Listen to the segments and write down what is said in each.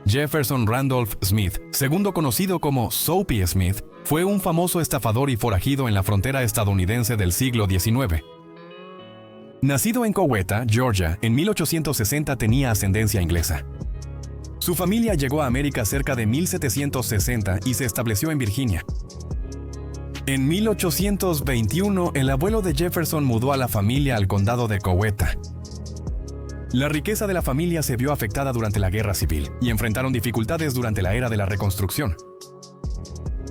Jefferson Randolph Smith, segundo conocido como Soapy Smith, fue un famoso estafador y forajido en la frontera estadounidense del siglo XIX. Nacido en Coweta, Georgia, en 1860 tenía ascendencia inglesa. Su familia llegó a América cerca de 1760 y se estableció en Virginia. En 1821, el abuelo de Jefferson mudó a la familia al condado de Coweta. La riqueza de la familia se vio afectada durante la Guerra Civil y enfrentaron dificultades durante la era de la Reconstrucción.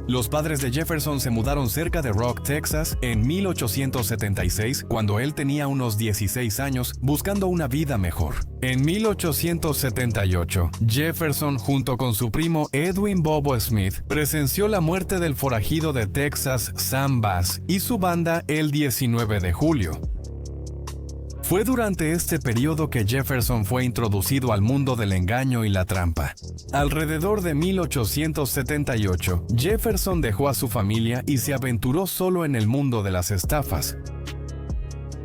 Los padres de Jefferson se mudaron cerca de Rock, Texas, en 1876, cuando él tenía unos 16 años, buscando una vida mejor. En 1878, Jefferson, junto con su primo Edwin Bobo Smith, presenció la muerte del forajido de Texas, Sam Bass, y su banda el 19 de julio. Fue durante este periodo que Jefferson fue introducido al mundo del engaño y la trampa. Alrededor de 1878, Jefferson dejó a su familia y se aventuró solo en el mundo de las estafas.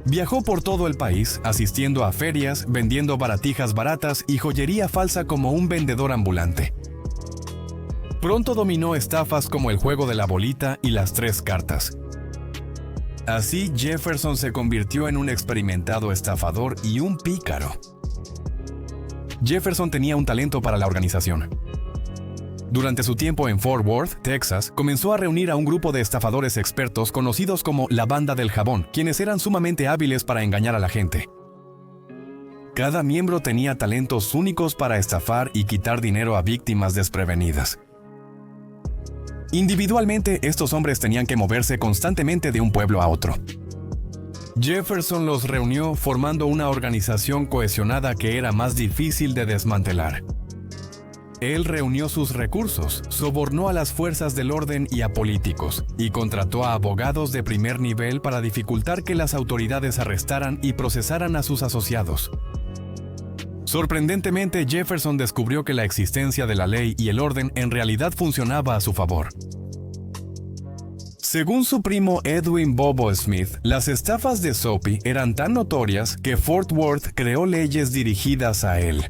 Viajó por todo el país, asistiendo a ferias, vendiendo baratijas baratas y joyería falsa como un vendedor ambulante. Pronto dominó estafas como el juego de la bolita y las 3 cartas. Así, Jefferson se convirtió en un experimentado estafador y un pícaro. Jefferson tenía un talento para la organización. Durante su tiempo en Fort Worth, Texas, comenzó a reunir a un grupo de estafadores expertos conocidos como la Banda del Jabón, quienes eran sumamente hábiles para engañar a la gente. Cada miembro tenía talentos únicos para estafar y quitar dinero a víctimas desprevenidas. Individualmente, estos hombres tenían que moverse constantemente de un pueblo a otro. Jefferson los reunió formando una organización cohesionada que era más difícil de desmantelar. Él reunió sus recursos, sobornó a las fuerzas del orden y a políticos, y contrató a abogados de primer nivel para dificultar que las autoridades arrestaran y procesaran a sus asociados. Sorprendentemente, Jefferson descubrió que la existencia de la ley y el orden en realidad funcionaba a su favor. Según su primo Edwin Bobo Smith, las estafas de Soapy eran tan notorias que Fort Worth creó leyes dirigidas a él.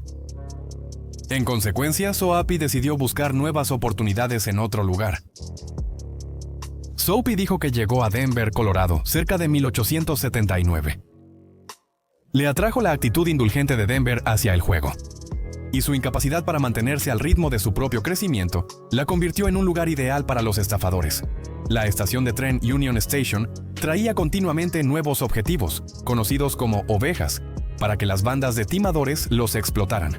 En consecuencia, Soapy decidió buscar nuevas oportunidades en otro lugar. Soapy dijo que llegó a Denver, Colorado, cerca de 1879. Le atrajo la actitud indulgente de Denver hacia el juego, y su incapacidad para mantenerse al ritmo de su propio crecimiento la convirtió en un lugar ideal para los estafadores. La estación de tren Union Station traía continuamente nuevos objetivos, conocidos como ovejas, para que las bandas de timadores los explotaran.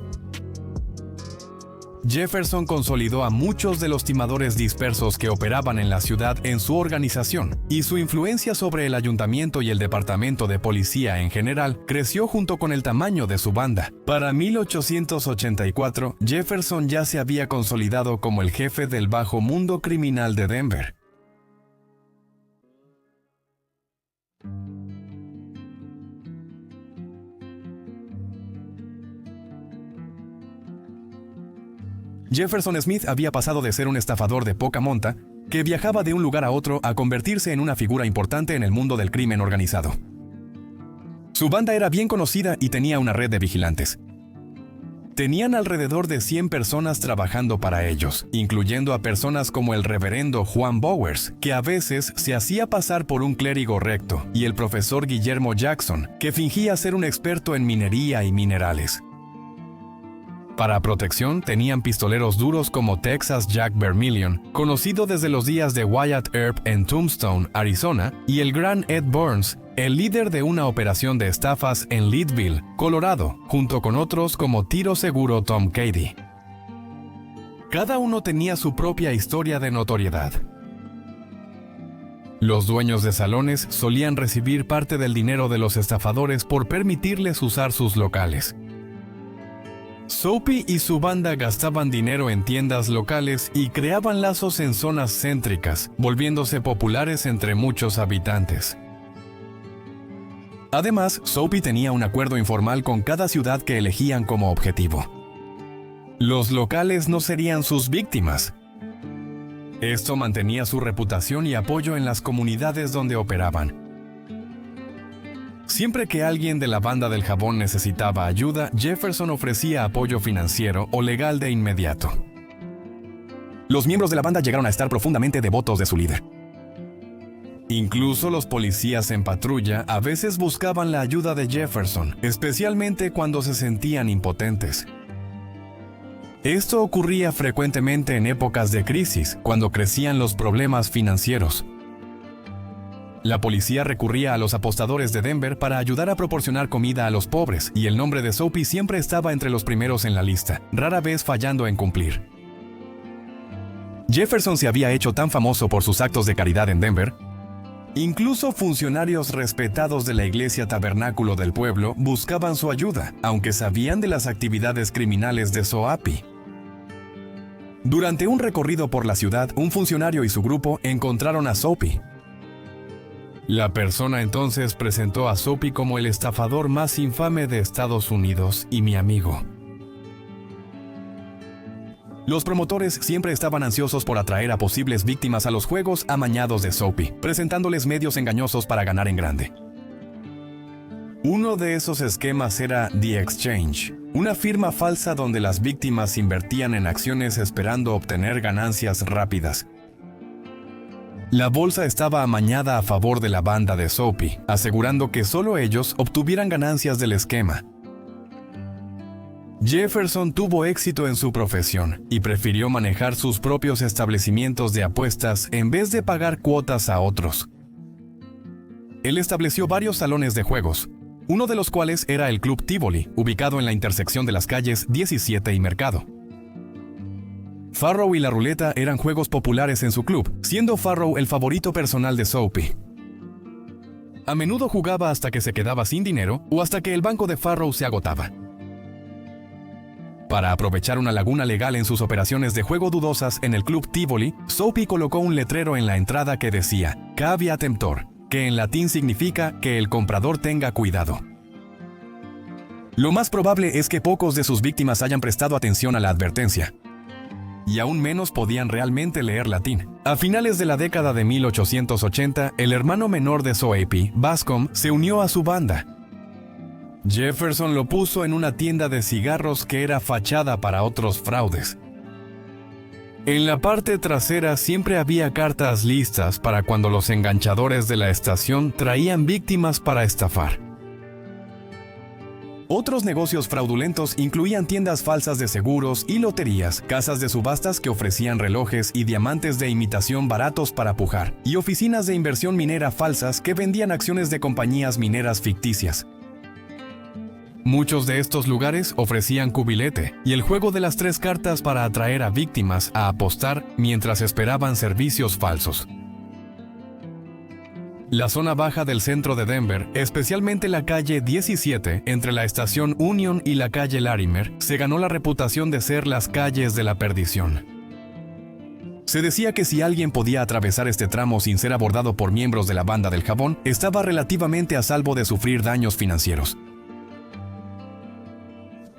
Jefferson consolidó a muchos de los timadores dispersos que operaban en la ciudad en su organización, y su influencia sobre el ayuntamiento y el departamento de policía en general creció junto con el tamaño de su banda. Para 1884, Jefferson ya se había consolidado como el jefe del bajo mundo criminal de Denver. Jefferson Smith había pasado de ser un estafador de poca monta, que viajaba de un lugar a otro, a convertirse en una figura importante en el mundo del crimen organizado. Su banda era bien conocida y tenía una red de vigilantes. Tenían alrededor de 100 personas trabajando para ellos, incluyendo a personas como el reverendo Juan Bowers, que a veces se hacía pasar por un clérigo recto, y el profesor Guillermo Jackson, que fingía ser un experto en minería y minerales. Para protección, tenían pistoleros duros como Texas Jack Vermillion, conocido desde los días de Wyatt Earp en Tombstone, Arizona, y el gran Ed Burns, el líder de una operación de estafas en Leadville, Colorado, junto con otros como Tiro Seguro Tom Cady. Cada uno tenía su propia historia de notoriedad. Los dueños de salones solían recibir parte del dinero de los estafadores por permitirles usar sus locales. Soapy y su banda gastaban dinero en tiendas locales y creaban lazos en zonas céntricas, volviéndose populares entre muchos habitantes. Además, Soapy tenía un acuerdo informal con cada ciudad que elegían como objetivo. Los locales no serían sus víctimas. Esto mantenía su reputación y apoyo en las comunidades donde operaban. Siempre que alguien de la banda del jabón necesitaba ayuda, Jefferson ofrecía apoyo financiero o legal de inmediato. Los miembros de la banda llegaron a estar profundamente devotos de su líder. Incluso los policías en patrulla a veces buscaban la ayuda de Jefferson, especialmente cuando se sentían impotentes. Esto ocurría frecuentemente en épocas de crisis, cuando crecían los problemas financieros. La policía recurría a los apostadores de Denver para ayudar a proporcionar comida a los pobres, y el nombre de Soapy siempre estaba entre los primeros en la lista, rara vez fallando en cumplir. Jefferson se había hecho tan famoso por sus actos de caridad en Denver. Incluso funcionarios respetados de la iglesia tabernáculo del pueblo buscaban su ayuda, aunque sabían de las actividades criminales de Soapy. Durante un recorrido por la ciudad, un funcionario y su grupo encontraron a Soapy. La persona entonces presentó a Soapy como el estafador más infame de Estados Unidos y mi amigo. Los promotores siempre estaban ansiosos por atraer a posibles víctimas a los juegos amañados de Soapy, presentándoles medios engañosos para ganar en grande. Uno de esos esquemas era The Exchange, una firma falsa donde las víctimas invertían en acciones esperando obtener ganancias rápidas. La bolsa estaba amañada a favor de la banda de Soapy, asegurando que solo ellos obtuvieran ganancias del esquema. Jefferson tuvo éxito en su profesión y prefirió manejar sus propios establecimientos de apuestas en vez de pagar cuotas a otros. Él estableció varios salones de juegos, uno de los cuales era el Club Tivoli, ubicado en la intersección de las calles 17 y Mercado. Faro y la ruleta eran juegos populares en su club, siendo Faro el favorito personal de Soapy. A menudo jugaba hasta que se quedaba sin dinero o hasta que el banco de Faro se agotaba. Para aprovechar una laguna legal en sus operaciones de juego dudosas en el Club Tivoli, Soapy colocó un letrero en la entrada que decía "Cavia Temptor", que en latín significa que el comprador tenga cuidado. Lo más probable es que pocos de sus víctimas hayan prestado atención a la advertencia, y aún menos podían realmente leer latín. A finales de la década de 1880, el hermano menor de Soapy, Bascom, se unió a su banda. Jefferson lo puso en una tienda de cigarros que era fachada para otros fraudes. En la parte trasera siempre había cartas listas para cuando los enganchadores de la estación traían víctimas para estafar. Otros negocios fraudulentos incluían tiendas falsas de seguros y loterías, casas de subastas que ofrecían relojes y diamantes de imitación baratos para pujar, y oficinas de inversión minera falsas que vendían acciones de compañías mineras ficticias. Muchos de estos lugares ofrecían cubilete y el juego de las 3 cartas para atraer a víctimas a apostar mientras esperaban servicios falsos. La zona baja del centro de Denver, especialmente la calle 17, entre la estación Union y la calle Larimer, se ganó la reputación de ser las calles de la perdición. Se decía que si alguien podía atravesar este tramo sin ser abordado por miembros de la banda del jabón, estaba relativamente a salvo de sufrir daños financieros.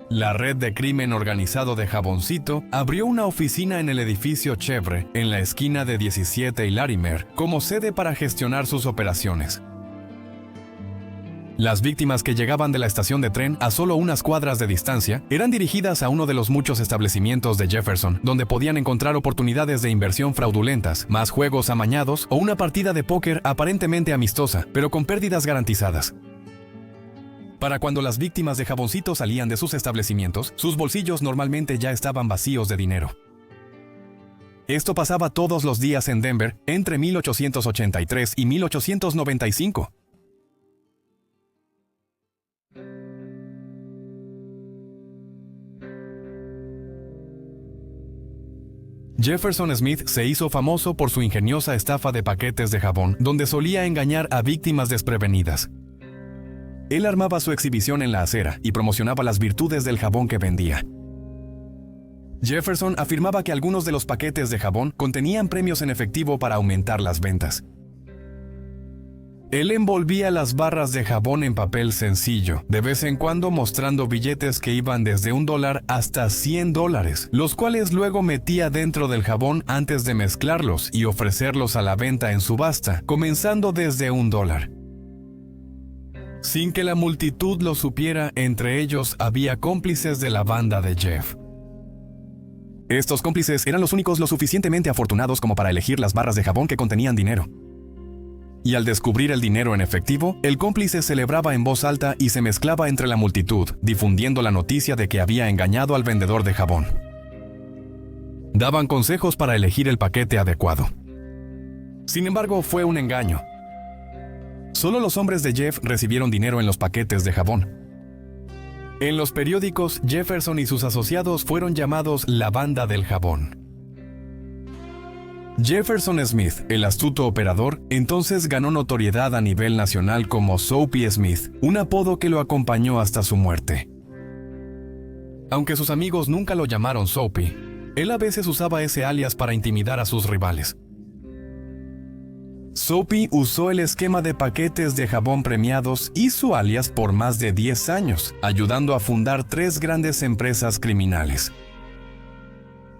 La red de crimen organizado de Jaboncito abrió una oficina en el edificio Chevre, en la esquina de 17 y Larimer, como sede para gestionar sus operaciones. Las víctimas que llegaban de la estación de tren a solo unas cuadras de distancia eran dirigidas a uno de los muchos establecimientos de Jefferson, donde podían encontrar oportunidades de inversión fraudulentas, más juegos amañados o una partida de póker aparentemente amistosa, pero con pérdidas garantizadas. Para cuando las víctimas de Jaboncito salían de sus establecimientos, sus bolsillos normalmente ya estaban vacíos de dinero. Esto pasaba todos los días en Denver entre 1883 y 1895. Jefferson Smith se hizo famoso por su ingeniosa estafa de paquetes de jabón, donde solía engañar a víctimas desprevenidas. Él armaba su exhibición en la acera y promocionaba las virtudes del jabón que vendía. Jefferson afirmaba que algunos de los paquetes de jabón contenían premios en efectivo para aumentar las ventas. Él envolvía las barras de jabón en papel sencillo, de vez en cuando mostrando billetes que iban desde $1 hasta $100, los cuales luego metía dentro del jabón antes de mezclarlos y ofrecerlos a la venta en subasta, comenzando desde $1. Sin que la multitud lo supiera, entre ellos había cómplices de la banda de Jeff. Estos cómplices eran los únicos lo suficientemente afortunados como para elegir las barras de jabón que contenían dinero. Y al descubrir el dinero en efectivo, el cómplice celebraba en voz alta y se mezclaba entre la multitud, difundiendo la noticia de que había engañado al vendedor de jabón. Daban consejos para elegir el paquete adecuado. Sin embargo, fue un engaño. Solo los hombres de Jeff recibieron dinero en los paquetes de jabón. En los periódicos, Jefferson y sus asociados fueron llamados la banda del jabón. Jefferson Smith, el astuto operador, entonces ganó notoriedad a nivel nacional como Soapy Smith, un apodo que lo acompañó hasta su muerte. Aunque sus amigos nunca lo llamaron Soapy, él a veces usaba ese alias para intimidar a sus rivales. Soapy usó el esquema de paquetes de jabón premiados y su alias por más de 10 años, ayudando a fundar 3 grandes empresas criminales.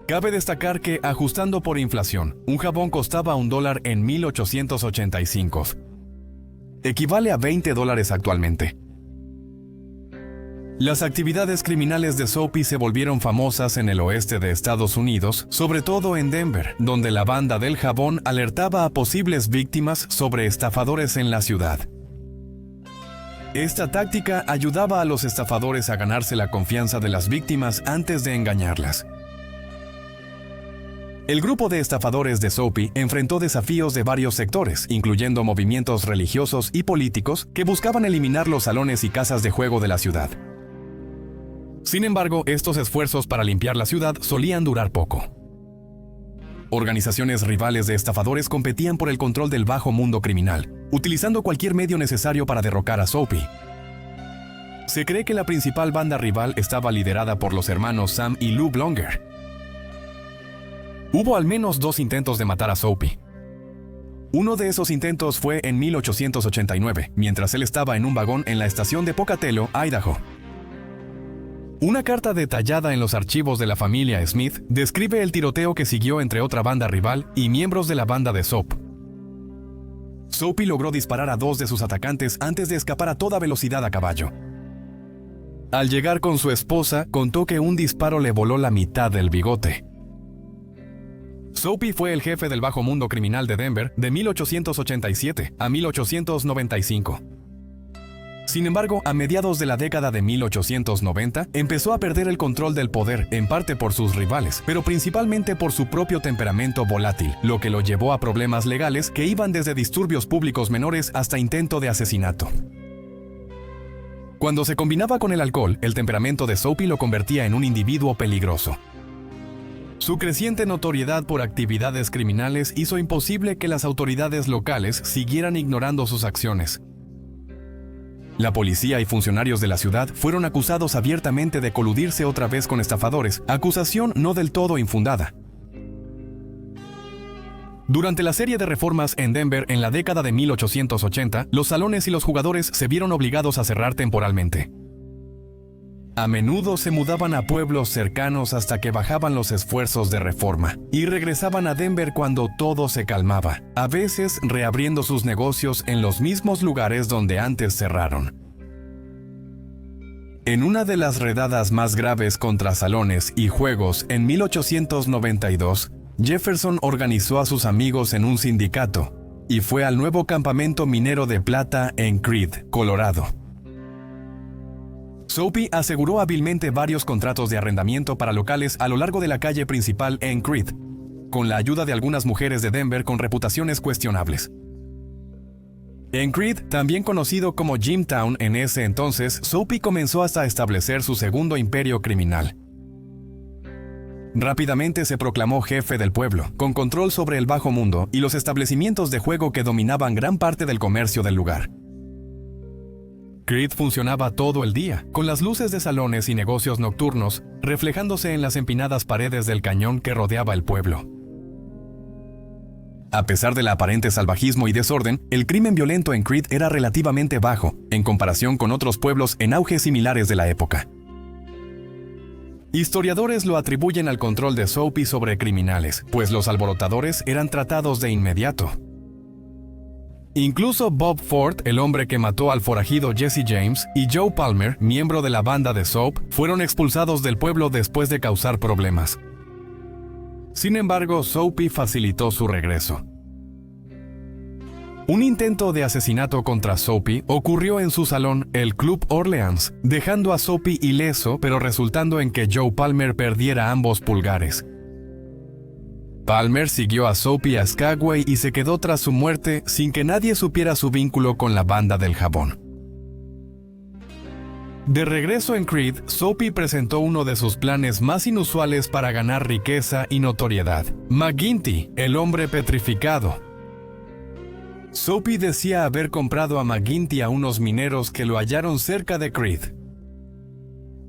Cabe destacar que, ajustando por inflación, un jabón costaba $1 en 1885. Equivale a $20 actualmente. Las actividades criminales de Soapy se volvieron famosas en el oeste de Estados Unidos, sobre todo en Denver, donde la banda del jabón alertaba a posibles víctimas sobre estafadores en la ciudad. Esta táctica ayudaba a los estafadores a ganarse la confianza de las víctimas antes de engañarlas. El grupo de estafadores de Soapy enfrentó desafíos de varios sectores, incluyendo movimientos religiosos y políticos que buscaban eliminar los salones y casas de juego de la ciudad. Sin embargo, estos esfuerzos para limpiar la ciudad solían durar poco. Organizaciones rivales de estafadores competían por el control del bajo mundo criminal, utilizando cualquier medio necesario para derrocar a Soapy. Se cree que la principal banda rival estaba liderada por los hermanos Sam y Lou Blonger. Hubo al menos 2 intentos de matar a Soapy. Uno de esos intentos fue en 1889, mientras él estaba en un vagón en la estación de Pocatello, Idaho. Una carta detallada en los archivos de la familia Smith describe el tiroteo que siguió entre otra banda rival y miembros de la banda de Soap. Soapy logró disparar a 2 de sus atacantes antes de escapar a toda velocidad a caballo. Al llegar con su esposa, contó que un disparo le voló la mitad del bigote. Soapy fue el jefe del bajo mundo criminal de Denver de 1887 a 1895. Sin embargo, a mediados de la década de 1890, empezó a perder el control del poder, en parte por sus rivales, pero principalmente por su propio temperamento volátil, lo que lo llevó a problemas legales que iban desde disturbios públicos menores hasta intento de asesinato. Cuando se combinaba con el alcohol, el temperamento de Soapy lo convertía en un individuo peligroso. Su creciente notoriedad por actividades criminales hizo imposible que las autoridades locales siguieran ignorando sus acciones. La policía y funcionarios de la ciudad fueron acusados abiertamente de coludirse otra vez con estafadores, acusación no del todo infundada. Durante la serie de reformas en Denver en la década de 1880, los salones y los jugadores se vieron obligados a cerrar temporalmente. A menudo se mudaban a pueblos cercanos hasta que bajaban los esfuerzos de reforma y regresaban a Denver cuando todo se calmaba, a veces reabriendo sus negocios en los mismos lugares donde antes cerraron. En una de las redadas más graves contra salones y juegos en 1892, Jefferson organizó a sus amigos en un sindicato y fue al nuevo campamento minero de plata en Creede, Colorado. Soapy aseguró hábilmente varios contratos de arrendamiento para locales a lo largo de la calle principal en Creede, con la ayuda de algunas mujeres de Denver con reputaciones cuestionables. En Creede, también conocido como Jimtown en ese entonces, Soapy comenzó hasta establecer su segundo imperio criminal. Rápidamente se proclamó jefe del pueblo, con control sobre el bajo mundo y los establecimientos de juego que dominaban gran parte del comercio del lugar. Creede funcionaba todo el día, con las luces de salones y negocios nocturnos reflejándose en las empinadas paredes del cañón que rodeaba el pueblo. A pesar del aparente salvajismo y desorden, el crimen violento en Creede era relativamente bajo, en comparación con otros pueblos en auge similares de la época. Historiadores lo atribuyen al control de Soapy sobre criminales, pues los alborotadores eran tratados de inmediato. Incluso Bob Ford, el hombre que mató al forajido Jesse James, y Joe Palmer, miembro de la banda de Soap, fueron expulsados del pueblo después de causar problemas. Sin embargo, Soapy facilitó su regreso. Un intento de asesinato contra Soapy ocurrió en su salón, el Club Orleans, dejando a Soapy ileso, pero resultando en que Joe Palmer perdiera ambos pulgares. Palmer siguió a Soapy a Skagway y se quedó tras su muerte sin que nadie supiera su vínculo con la banda del jabón. De regreso en Creed, Soapy presentó uno de sus planes más inusuales para ganar riqueza y notoriedad: McGinty, el hombre petrificado. Soapy decía haber comprado a McGinty a unos mineros que lo hallaron cerca de Creed.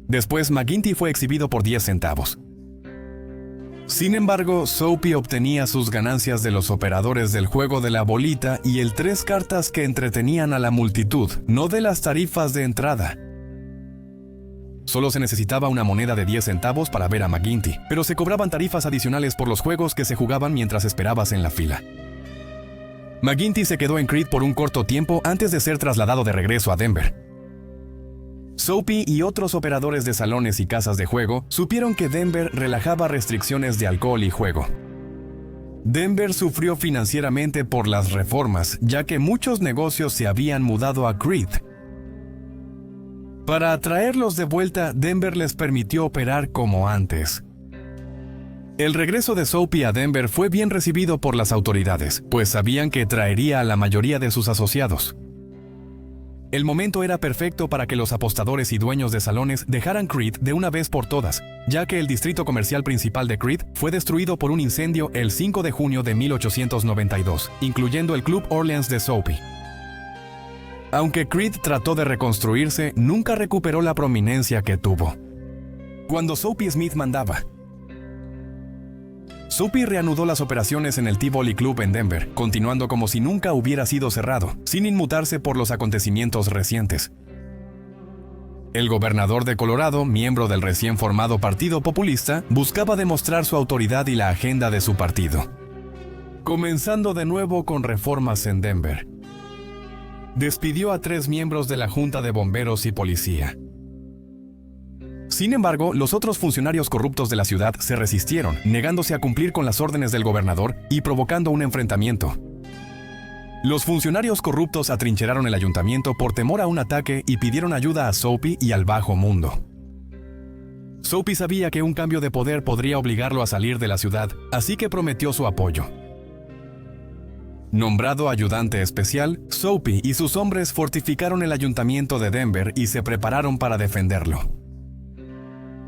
Después, McGinty fue exhibido por 10 centavos. Sin embargo, Soapy obtenía sus ganancias de los operadores del juego de la bolita y el 3 cartas que entretenían a la multitud, no de las tarifas de entrada. Solo se necesitaba una moneda de 10 centavos para ver a McGinty, pero se cobraban tarifas adicionales por los juegos que se jugaban mientras esperabas en la fila. McGinty se quedó en Creed por un corto tiempo antes de ser trasladado de regreso a Denver. Soapy y otros operadores de salones y casas de juego supieron que Denver relajaba restricciones de alcohol y juego. Denver sufrió financieramente por las reformas, ya que muchos negocios se habían mudado a Creed. Para atraerlos de vuelta, Denver les permitió operar como antes. El regreso de Soapy a Denver fue bien recibido por las autoridades, pues sabían que traería a la mayoría de sus asociados. El momento era perfecto para que los apostadores y dueños de salones dejaran Creed de una vez por todas, ya que el distrito comercial principal de Creed fue destruido por un incendio el 5 de junio de 1892, incluyendo el Club Orleans de Soapy. Aunque Creed trató de reconstruirse, nunca recuperó la prominencia que tuvo cuando Soapy Smith mandaba. Soapy reanudó las operaciones en el Tivoli Club en Denver, continuando como si nunca hubiera sido cerrado, sin inmutarse por los acontecimientos recientes. El gobernador de Colorado, miembro del recién formado Partido Populista, buscaba demostrar su autoridad y la agenda de su partido, comenzando de nuevo con reformas en Denver. Despidió a 3 miembros de la Junta de Bomberos y Policía. Sin embargo, los otros funcionarios corruptos de la ciudad se resistieron, negándose a cumplir con las órdenes del gobernador y provocando un enfrentamiento. Los funcionarios corruptos atrincheraron el ayuntamiento por temor a un ataque y pidieron ayuda a Soapy y al bajo mundo. Soapy sabía que un cambio de poder podría obligarlo a salir de la ciudad, así que prometió su apoyo. Nombrado ayudante especial, Soapy y sus hombres fortificaron el ayuntamiento de Denver y se prepararon para defenderlo.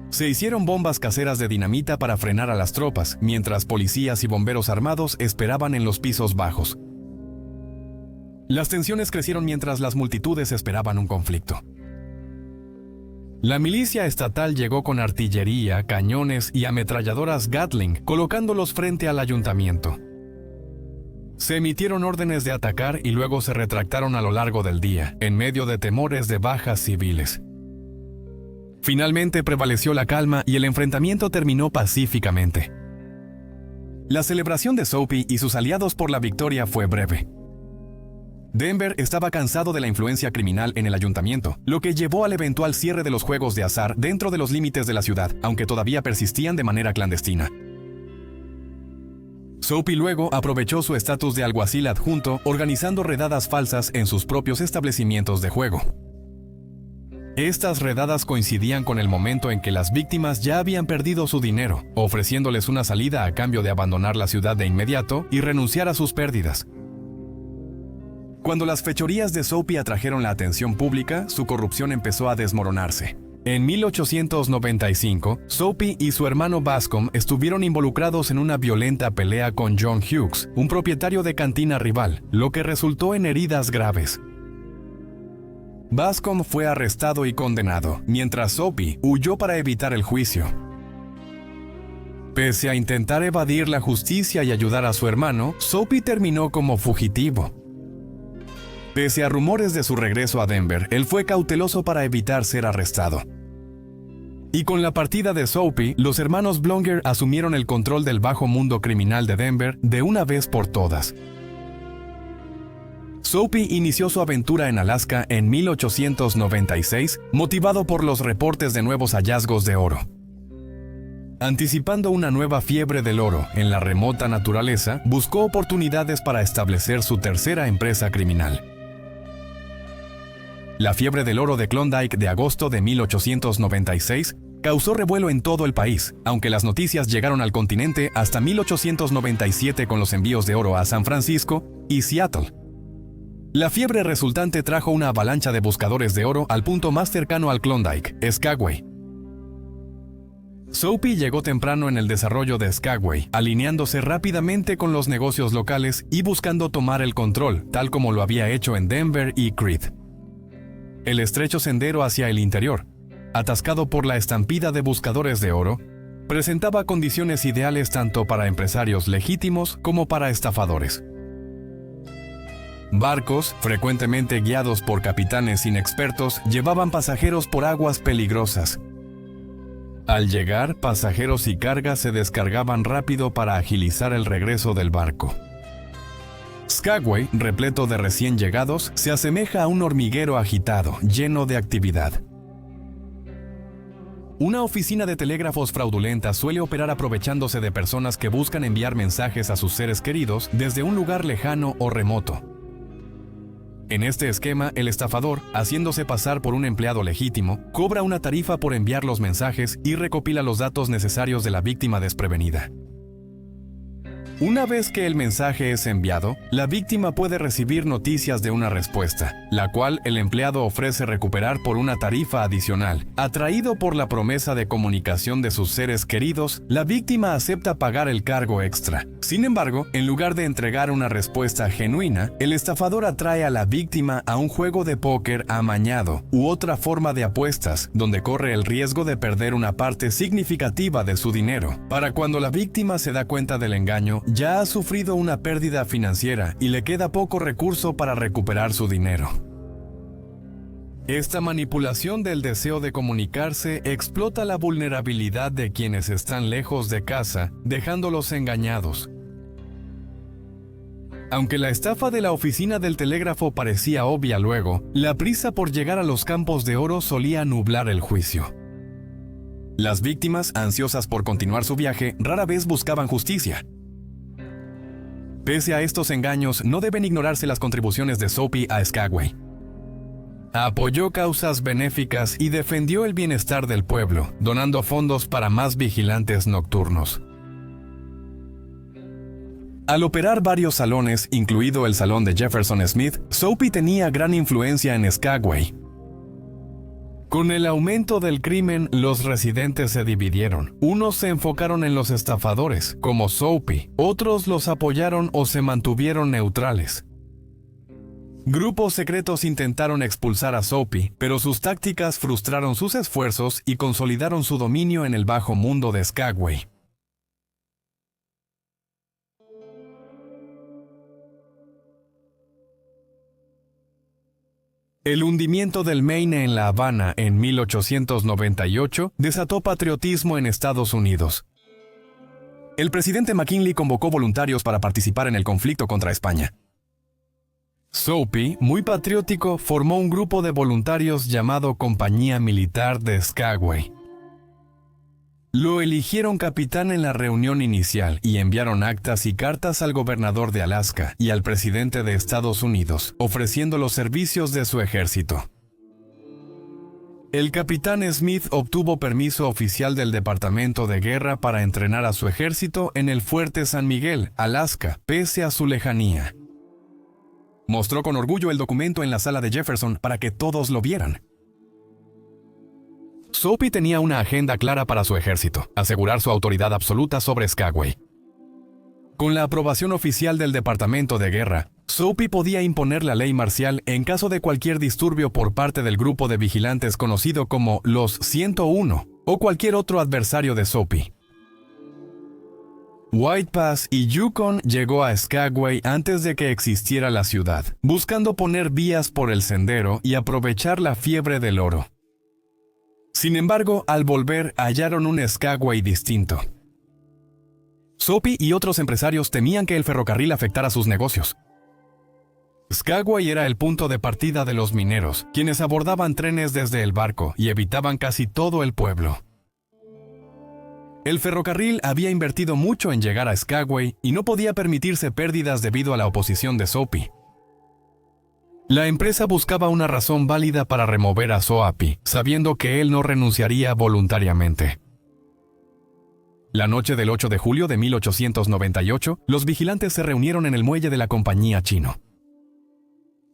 Se hicieron bombas caseras de dinamita para frenar a las tropas, mientras policías y bomberos armados esperaban en los pisos bajos. Las tensiones crecieron mientras las multitudes esperaban un conflicto. La milicia estatal llegó con artillería, cañones y ametralladoras Gatling, colocándolos frente al ayuntamiento. Se emitieron órdenes de atacar y luego se retractaron a lo largo del día, en medio de temores de bajas civiles. Finalmente prevaleció la calma y el enfrentamiento terminó pacíficamente. La celebración de Soapy y sus aliados por la victoria fue breve. Denver estaba cansado de la influencia criminal en el ayuntamiento, lo que llevó al eventual cierre de los juegos de azar dentro de los límites de la ciudad, aunque todavía persistían de manera clandestina. Soapy luego aprovechó su estatus de alguacil adjunto, organizando redadas falsas en sus propios establecimientos de juego. Estas redadas coincidían con el momento en que las víctimas ya habían perdido su dinero, ofreciéndoles una salida a cambio de abandonar la ciudad de inmediato y renunciar a sus pérdidas. Cuando las fechorías de Soapy atrajeron la atención pública, su corrupción empezó a desmoronarse. En 1895, Soapy y su hermano Bascom estuvieron involucrados en una violenta pelea con John Hughes, un propietario de cantina rival, lo que resultó en heridas graves. Bascom fue arrestado y condenado, mientras Soapy huyó para evitar el juicio. Pese a intentar evadir la justicia y ayudar a su hermano, Soapy terminó como fugitivo. Pese a rumores de su regreso a Denver, él fue cauteloso para evitar ser arrestado. Y con la partida de Soapy, los hermanos Blonger asumieron el control del bajo mundo criminal de Denver de una vez por todas. Soapy inició su aventura en Alaska en 1896, motivado por los reportes de nuevos hallazgos de oro. Anticipando una nueva fiebre del oro en la remota naturaleza, buscó oportunidades para establecer su tercera empresa criminal. La fiebre del oro de Klondike de agosto de 1896 causó revuelo en todo el país, aunque las noticias llegaron al continente hasta 1897 con los envíos de oro a San Francisco y Seattle. La fiebre resultante trajo una avalancha de buscadores de oro al punto más cercano al Klondike, Skagway. Soapy llegó temprano en el desarrollo de Skagway, alineándose rápidamente con los negocios locales y buscando tomar el control, tal como lo había hecho en Denver y Crete. El estrecho sendero hacia el interior, atascado por la estampida de buscadores de oro, presentaba condiciones ideales tanto para empresarios legítimos como para estafadores. Barcos, frecuentemente guiados por capitanes inexpertos, llevaban pasajeros por aguas peligrosas. Al llegar, pasajeros y carga se descargaban rápido para agilizar el regreso del barco. Skagway, repleto de recién llegados, se asemeja a un hormiguero agitado, lleno de actividad. Una oficina de telégrafos fraudulenta suele operar aprovechándose de personas que buscan enviar mensajes a sus seres queridos desde un lugar lejano o remoto. En este esquema, el estafador, haciéndose pasar por un empleado legítimo, cobra una tarifa por enviar los mensajes y recopila los datos necesarios de la víctima desprevenida. Una vez que el mensaje es enviado, la víctima puede recibir noticias de una respuesta, la cual el empleado ofrece recuperar por una tarifa adicional. Atraído por la promesa de comunicación de sus seres queridos, la víctima acepta pagar el cargo extra. Sin embargo, en lugar de entregar una respuesta genuina, el estafador atrae a la víctima a un juego de póker amañado u otra forma de apuestas, donde corre el riesgo de perder una parte significativa de su dinero. Para cuando la víctima se da cuenta del engaño, ya ha sufrido una pérdida financiera y le queda poco recurso para recuperar su dinero. Esta manipulación del deseo de comunicarse explota la vulnerabilidad de quienes están lejos de casa, dejándolos engañados. Aunque la estafa de la oficina del telégrafo parecía obvia luego, la prisa por llegar a los campos de oro solía nublar el juicio. Las víctimas, ansiosas por continuar su viaje, rara vez buscaban justicia. Pese a estos engaños, no deben ignorarse las contribuciones de Soapy a Skagway. Apoyó causas benéficas y defendió el bienestar del pueblo, donando fondos para más vigilantes nocturnos. Al operar varios salones, incluido el salón de Jefferson Smith, Soapy tenía gran influencia en Skagway. Con el aumento del crimen, los residentes se dividieron. Unos se enfocaron en los estafadores, como Soapy, otros los apoyaron o se mantuvieron neutrales. Grupos secretos intentaron expulsar a Soapy, pero sus tácticas frustraron sus esfuerzos y consolidaron su dominio en el bajo mundo de Skagway. El hundimiento del Maine en La Habana en 1898 desató patriotismo en Estados Unidos. El presidente McKinley convocó voluntarios para participar en el conflicto contra España. Soapy, muy patriótico, formó un grupo de voluntarios llamado Compañía Militar de Skagway. Lo eligieron capitán en la reunión inicial y enviaron actas y cartas al gobernador de Alaska y al presidente de Estados Unidos, ofreciendo los servicios de su ejército. El capitán Smith obtuvo permiso oficial del Departamento de Guerra para entrenar a su ejército en el Fuerte San Miguel, Alaska, pese a su lejanía. Mostró con orgullo el documento en la sala de Jefferson para que todos lo vieran. Soapy tenía una agenda clara para su ejército: asegurar su autoridad absoluta sobre Skagway. Con la aprobación oficial del Departamento de Guerra, Soapy podía imponer la ley marcial en caso de cualquier disturbio por parte del grupo de vigilantes conocido como los 101 o cualquier otro adversario de Soapy. White Pass y Yukon llegó a Skagway antes de que existiera la ciudad, buscando poner vías por el sendero y aprovechar la fiebre del oro. Sin embargo, al volver, hallaron un Skagway distinto. Soapy y otros empresarios temían que el ferrocarril afectara sus negocios. Skagway era el punto de partida de los mineros, quienes abordaban trenes desde el barco y evitaban casi todo el pueblo. El ferrocarril había invertido mucho en llegar a Skagway y no podía permitirse pérdidas debido a la oposición de Soapy. La empresa buscaba una razón válida para remover a Soapy, sabiendo que él no renunciaría voluntariamente. La noche del 8 de julio de 1898, los vigilantes se reunieron en el muelle de la compañía chino.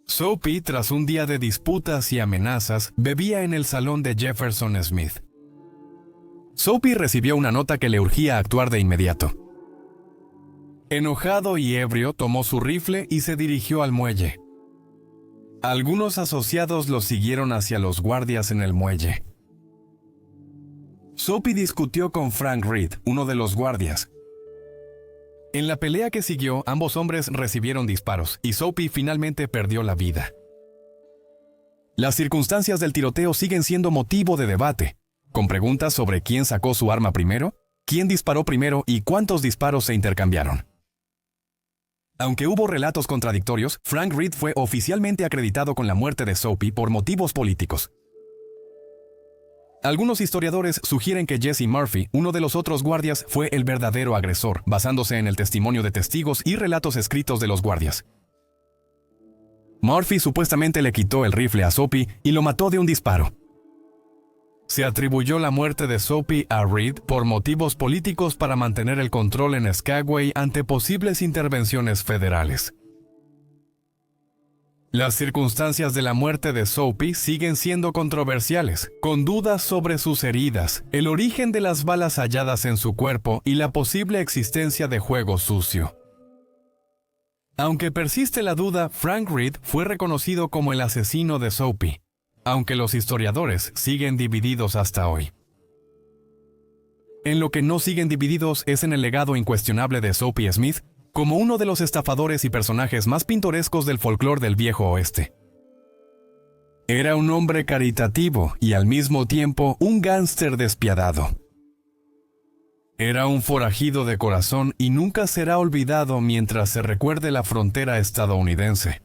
Soapy, tras un día de disputas y amenazas, bebía en el salón de Jefferson Smith. Soapy recibió una nota que le urgía a actuar de inmediato. Enojado y ebrio, tomó su rifle y se dirigió al muelle. Algunos asociados lo siguieron hacia los guardias en el muelle. Soapy discutió con Frank Reed, uno de los guardias. En la pelea que siguió, ambos hombres recibieron disparos y Soapy finalmente perdió la vida. Las circunstancias del tiroteo siguen siendo motivo de debate, con preguntas sobre quién sacó su arma primero, quién disparó primero y cuántos disparos se intercambiaron. Aunque hubo relatos contradictorios, Frank Reed fue oficialmente acreditado con la muerte de Soapy por motivos políticos. Algunos historiadores sugieren que Jesse Murphy, uno de los otros guardias, fue el verdadero agresor, basándose en el testimonio de testigos y relatos escritos de los guardias. Murphy supuestamente le quitó el rifle a Soapy y lo mató de un disparo. Se atribuyó la muerte de Soapy a Reed por motivos políticos para mantener el control en Skagway ante posibles intervenciones federales. Las circunstancias de la muerte de Soapy siguen siendo controversiales, con dudas sobre sus heridas, el origen de las balas halladas en su cuerpo y la posible existencia de juego sucio. Aunque persiste la duda, Frank Reed fue reconocido como el asesino de Soapy, aunque los historiadores siguen divididos hasta hoy. En lo que no siguen divididos es en el legado incuestionable de Soapy Smith, como uno de los estafadores y personajes más pintorescos del folclore del Viejo Oeste. Era un hombre caritativo y al mismo tiempo un gángster despiadado. Era un forajido de corazón y nunca será olvidado mientras se recuerde la frontera estadounidense.